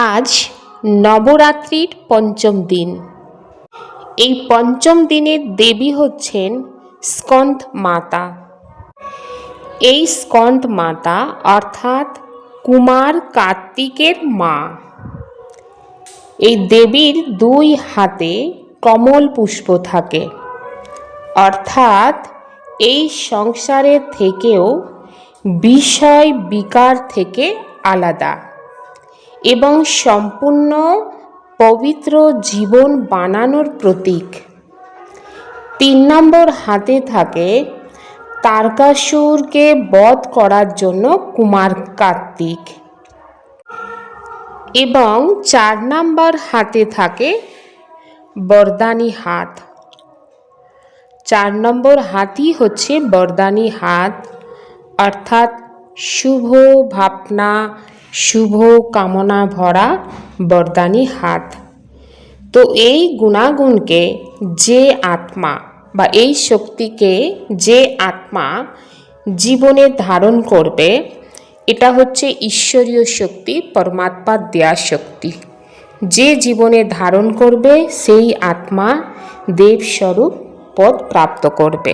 আজ নবরাত্রির পঞ্চম দিন। এই পঞ্চম দিনের দেবী হচ্ছেন স্কন্দ মাতা। এই স্কন্দ মাতা অর্থাৎ কুমার কার্তিকের মা। এই দেবীর দুই হাতে কমল পুষ্প থাকে, অর্থাৎ এই সংসারের থেকেও বিষয় বিকার থেকে আলাদা এবং সম্পূর্ণ পবিত্র জীবন বানানোর প্রতীক। 3 নম্বর হাতে থাকে তারকাসুরকে বধ করার জন্য কুমার কার্তিক, এবং 4 নম্বর হাতে থাকে বরদানী হাত। 4 নম্বর হাতই হচ্ছে বরদানী হাত, অর্থাৎ শুভ ভাবনা, শুভ কামনা ভরা বরদানী হাত। তো এই গুণাগুণকে যে আত্মা বা এই শক্তিকে যে আত্মা জীবনে ধারণ করবে, এটা হচ্ছে ঈশ্বরীয় শক্তি, পরমাত্মার দেয়া শক্তি। যে জীবনে ধারণ করবে সেই আত্মা দেবস্বরূপ পদ প্রাপ্ত করবে।